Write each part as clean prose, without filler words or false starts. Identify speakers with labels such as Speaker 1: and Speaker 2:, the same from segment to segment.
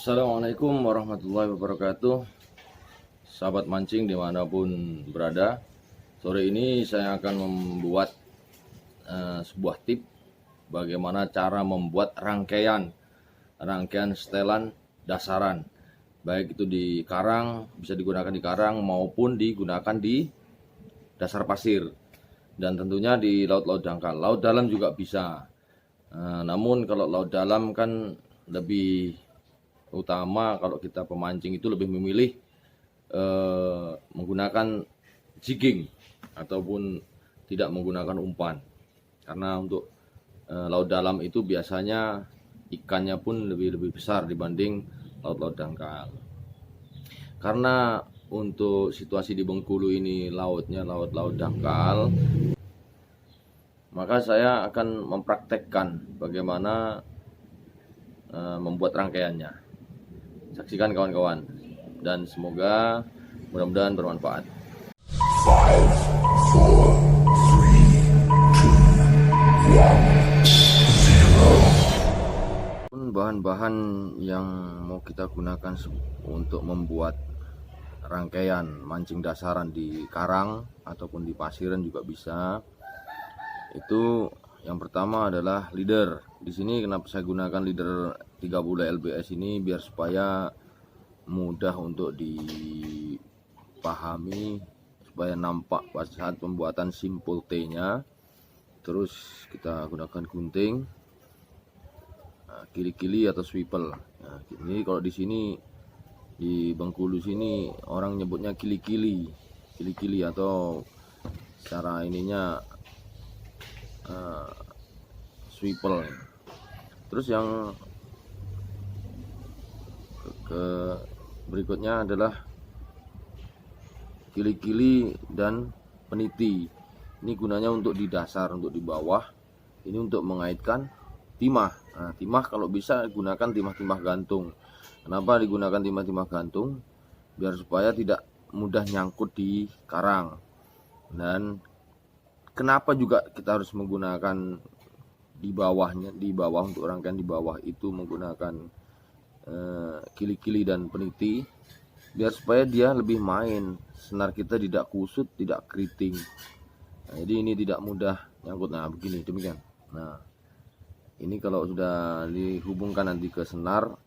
Speaker 1: Assalamualaikum warahmatullahi wabarakatuh. Sahabat mancing dimanapun berada, sore ini saya akan membuat sebuah tip bagaimana cara membuat rangkaian setelan dasaran, baik itu di karang, bisa digunakan di karang maupun digunakan di dasar pasir, dan tentunya di laut-laut dangkal. Laut dalam juga bisa, namun kalau laut dalam kan lebih utama, kalau kita pemancing itu lebih memilih menggunakan jigging ataupun tidak menggunakan umpan, karena untuk laut dalam itu biasanya ikannya pun lebih besar dibanding laut-laut dangkal. Karena untuk situasi di Bengkulu ini lautnya laut-laut dangkal, maka saya akan mempraktekkan bagaimana membuat rangkaiannya. Saksikan kawan-kawan, dan semoga mudah-mudahan bermanfaat. Bahan-bahan yang mau kita gunakan untuk membuat rangkaian mancing dasaran di karang ataupun di pasiran juga bisa. Itu yang pertama adalah leader. Di sini kenapa saya gunakan leader 30 lbs ini, biar supaya mudah untuk dipahami, supaya nampak pada saat pembuatan simpul T-nya. Terus kita gunakan gunting, kili-kili atau swivel. Nah, ini kalau di sini di Bengkulu sini orang nyebutnya kili-kili atau cara ininya swivel. Terus yang berikutnya adalah kili-kili dan peniti. Ini gunanya untuk di dasar, untuk di bawah. Ini untuk mengaitkan timah. Nah, timah kalau bisa gunakan timah-timah gantung. Kenapa digunakan timah-timah gantung? Biar supaya tidak mudah nyangkut di karang. Dan kenapa juga kita harus menggunakan di bawah untuk rangkaian di bawah itu menggunakan kili-kili dan peniti, biar supaya dia lebih main, senar kita tidak kusut, tidak keriting. Nah, jadi ini tidak mudah nyangkut. Nah, begini, demikian. Nah, ini kalau sudah dihubungkan nanti ke senar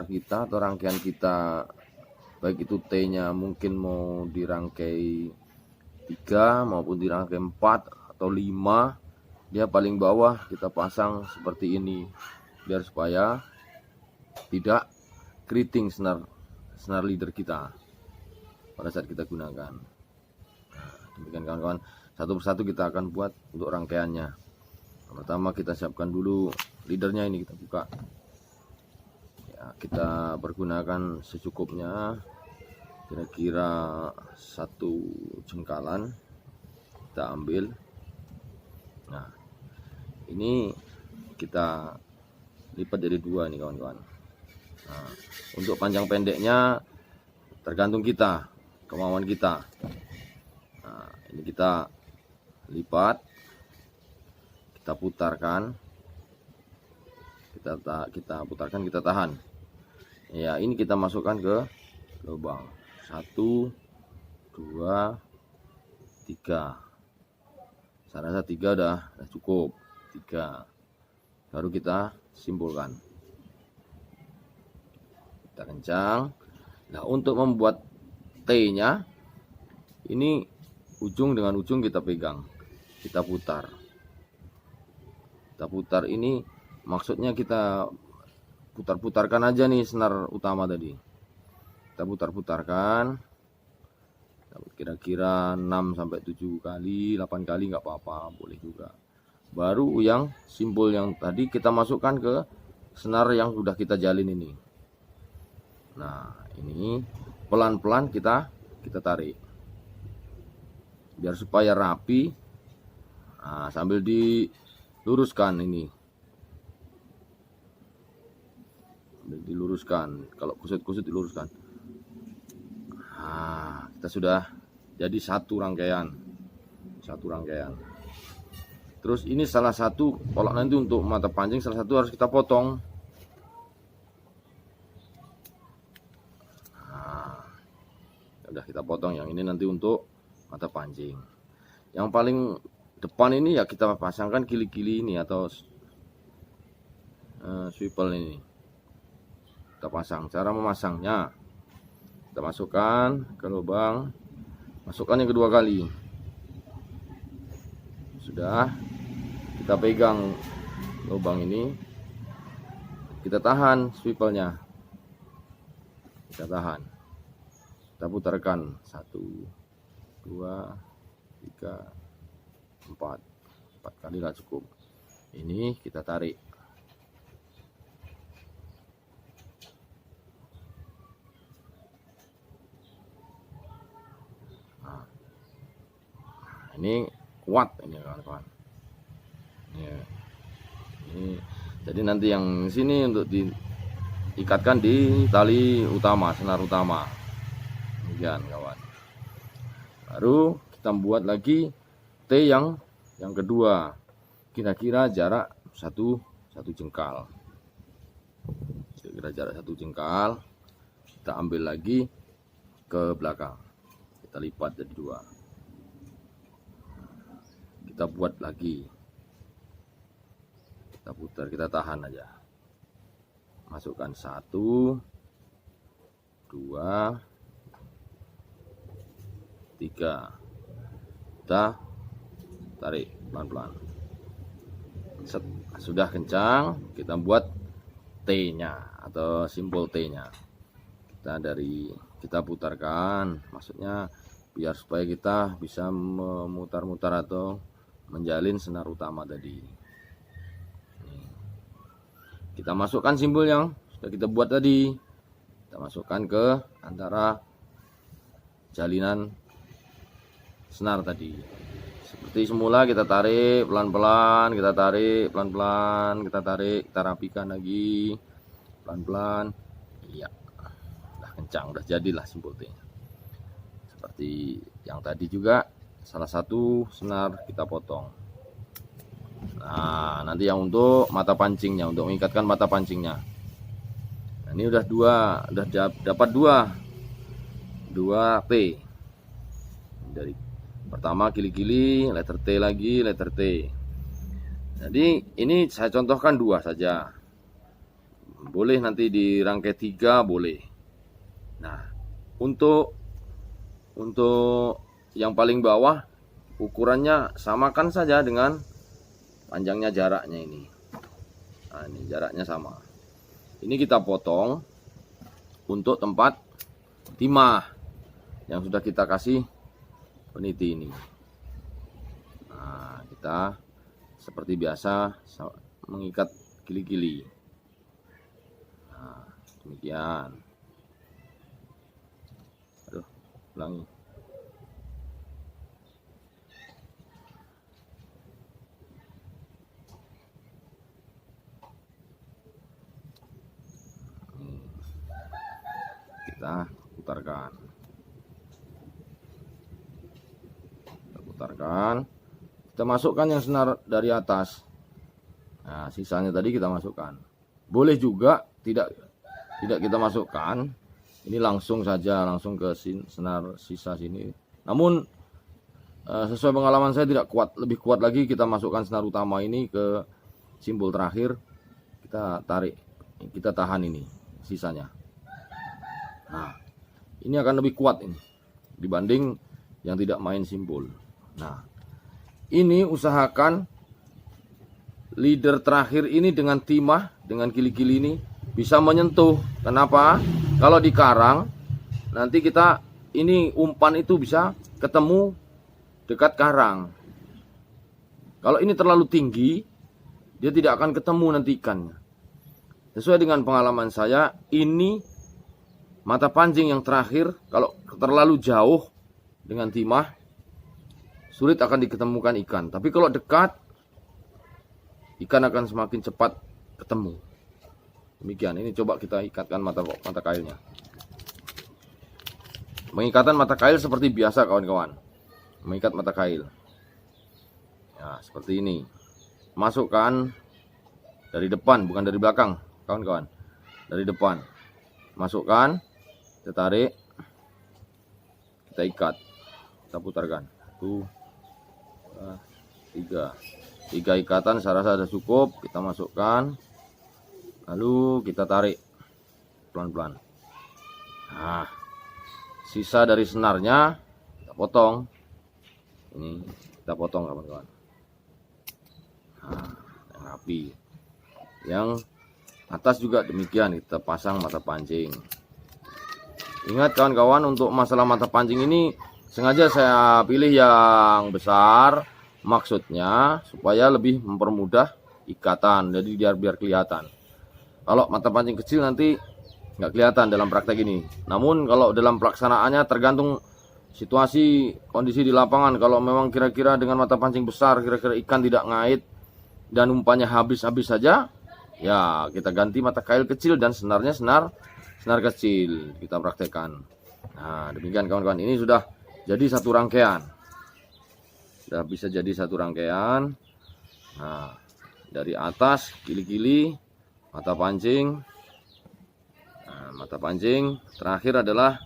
Speaker 1: kita atau rangkaian kita, baik itu T-nya mungkin mau dirangkai 3 maupun dirangkai 4 atau 5, dia paling bawah kita pasang seperti ini, biar supaya tidak keriting senar leader kita pada saat kita gunakan. Nah, demikian kawan-kawan, satu persatu kita akan buat untuk rangkaiannya. Pertama kita siapkan dulu leadernya, ini kita buka ya, kita pergunakan secukupnya, kira-kira 1 jengkalan kita ambil. Nah, ini kita lipat jadi 2 nih kawan-kawan. Nah, untuk panjang pendeknya tergantung kita, kemauan kita. Nah, ini kita lipat, kita putarkan, kita putarkan, kita tahan. Ya, ini kita masukkan ke lubang. 1, 2, 3. Saya rasa 3 udah cukup. 3. Baru kita simpulkan. Kita kencang. Nah, untuk membuat T-nya, ini ujung dengan ujung kita pegang, kita putar. Kita putar ini maksudnya kita putar-putarkan aja nih senar utama tadi. Kita putar-putarkan kira-kira 6-7 kali, 8 kali nggak apa-apa, boleh juga. Baru yang simpul yang tadi kita masukkan ke senar yang sudah kita jalin ini. Nah, ini pelan-pelan kita tarik, biar supaya rapi. Nah, sambil diluruskan ini, kalau kusut-kusut diluruskan. Nah, kita sudah jadi satu rangkaian. Terus ini salah satu, kalau nanti untuk mata pancing salah satu harus kita potong. Udah kita potong. Yang ini nanti untuk mata pancing. Yang paling depan ini ya kita pasangkan kili-kili ini atau swivel ini. Kita pasang. Cara memasangnya, kita masukkan ke lubang, masukkan yang kedua kali. Sudah, kita pegang lubang ini, kita tahan swivelnya, kita tahan, kita putarkan 1, 2, 3, 4 kali lah cukup. Ini kita tarik. Nah, ini kuat ini kawan-kawan. Ini jadi nanti yang sini untuk diikatkan di tali utama, senar utama. Demikian kawan. Baru kita buat lagi T yang kedua. Kira-kira jarak satu jengkal. Kira-kira jarak 1 jengkal. Kita ambil lagi ke belakang. Kita lipat jadi 2. Kita buat lagi, kita putar, kita tahan aja, masukkan 1, 2, 3, kita tarik pelan-pelan. Sudah kencang, kita buat T-nya atau simbol T-nya. Kita putarkan, maksudnya biar supaya kita bisa memutar-mutar atau menjalin senar utama tadi. Kita masukkan simbol yang sudah kita buat tadi. Kita masukkan ke antara jalinan senar tadi. Seperti semula kita tarik pelan-pelan, kita tarik pelan-pelan, kita tarik, kita rapikan lagi pelan-pelan. Iya. Udah kencang, udah jadilah simbol T. Seperti yang tadi juga. Salah satu senar kita potong. Nah, nanti yang untuk mata pancingnya, untuk mengikatkan mata pancingnya. Nah, ini udah dapat dua T. Dari pertama kili-kili, letter T lagi, letter T. Jadi ini saya contohkan 2 saja. Boleh nanti dirangkai 3 boleh. Nah, untuk yang paling bawah ukurannya samakan saja dengan panjangnya, jaraknya ini. Nah, ini jaraknya sama. Ini kita potong untuk tempat timah yang sudah kita kasih peniti ini. Nah, kita seperti biasa mengikat kili-kili. Nah, demikian. Aduh, ulangi. Kita putarkan, kita masukkan yang senar dari atas. Nah, sisanya tadi kita masukkan. Boleh juga tidak kita masukkan, ini langsung saja, langsung ke senar sisa sini. Namun sesuai pengalaman saya tidak kuat, lebih kuat lagi kita masukkan senar utama ini ke simbol terakhir, kita tarik, kita tahan ini sisanya. Nah, ini akan lebih kuat ini dibanding yang tidak main simbol. Nah, ini usahakan leader terakhir ini dengan timah, dengan kili-kili ini bisa menyentuh. Kenapa? Kalau di karang nanti kita ini umpan itu bisa ketemu dekat karang. Kalau ini terlalu tinggi, dia tidak akan ketemu nanti ikannya. Sesuai dengan pengalaman saya, ini mata pancing yang terakhir, kalau terlalu jauh dengan timah, sulit akan diketemukan ikan. Tapi kalau dekat, ikan akan semakin cepat ketemu. Demikian, ini coba kita ikatkan mata kailnya. Mengikatan mata kail seperti biasa kawan-kawan. Mengikat mata kail. Ya, seperti ini. Masukkan dari depan, bukan dari belakang, kawan-kawan. Dari depan. Masukkan. Kita tarik, kita ikat, kita putarkan. 1, 2, 3 ikatan saya rasa sudah cukup. Kita masukkan, lalu kita tarik pelan-pelan. Nah, sisa dari senarnya kita potong. Ini kita potong kawan-kawan. Nah, yang rapi. Yang atas juga demikian, kita pasang mata pancing. Ingat kawan-kawan, untuk masalah mata pancing ini sengaja saya pilih yang besar, maksudnya supaya lebih mempermudah ikatan, jadi biar kelihatan. Kalau mata pancing kecil nanti nggak kelihatan dalam praktek ini. Namun kalau dalam pelaksanaannya tergantung situasi kondisi di lapangan. Kalau memang kira-kira dengan mata pancing besar, kira-kira ikan tidak ngait dan umpannya habis-habis saja, ya kita ganti mata kail kecil dan senarnya senar kecil kita praktekkan. Nah, demikian kawan-kawan, ini sudah jadi satu rangkaian. Sudah bisa jadi satu rangkaian. Nah, dari atas kili-kili, mata pancing. Nah, mata pancing terakhir adalah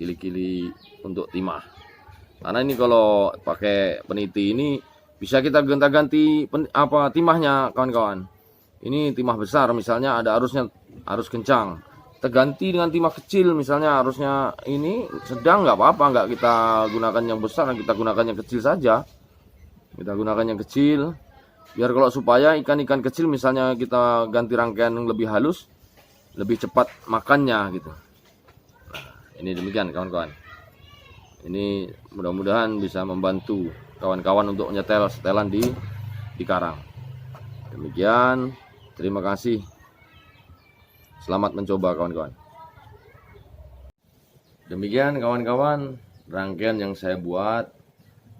Speaker 1: kili-kili untuk timah. Karena ini kalau pakai peniti ini bisa kita gonta-ganti timahnya kawan-kawan. Ini timah besar misalnya ada arus kencang, kita ganti dengan timah kecil, misalnya arusnya ini sedang, nggak apa-apa, nggak kita gunakan yang besar, kita gunakan yang kecil saja. Kita gunakan yang kecil biar kalau supaya ikan-ikan kecil misalnya kita ganti rangkaian yang lebih halus, lebih cepat makannya gitu. Nah, ini demikian kawan-kawan. Ini mudah-mudahan bisa membantu kawan-kawan untuk menyetel setelan di karang. Demikian, terima kasih. Selamat mencoba kawan-kawan. Demikian kawan-kawan, rangkaian yang saya buat.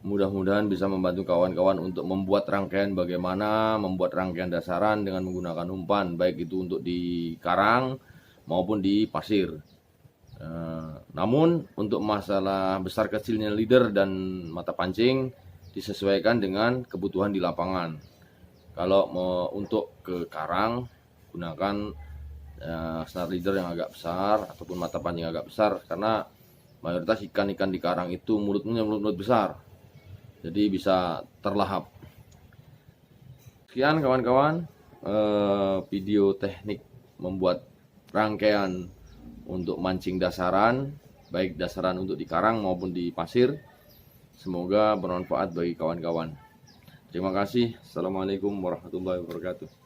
Speaker 1: Mudah-mudahan bisa membantu kawan-kawan untuk membuat rangkaian, bagaimana membuat rangkaian dasaran dengan menggunakan umpan, baik itu untuk di karang maupun di pasir. Namun untuk masalah besar kecilnya leader dan mata pancing disesuaikan dengan kebutuhan di lapangan. Kalau mau untuk ke karang, gunakan snare leader yang agak besar ataupun mata pancing agak besar, karena mayoritas ikan-ikan di karang itu mulutnya mulut besar, jadi bisa terlahap. Sekian kawan-kawan, video teknik membuat rangkaian untuk mancing dasaran, baik dasaran untuk di karang maupun di pasir. Semoga bermanfaat bagi kawan-kawan. Terima kasih. Assalamualaikum warahmatullahi wabarakatuh.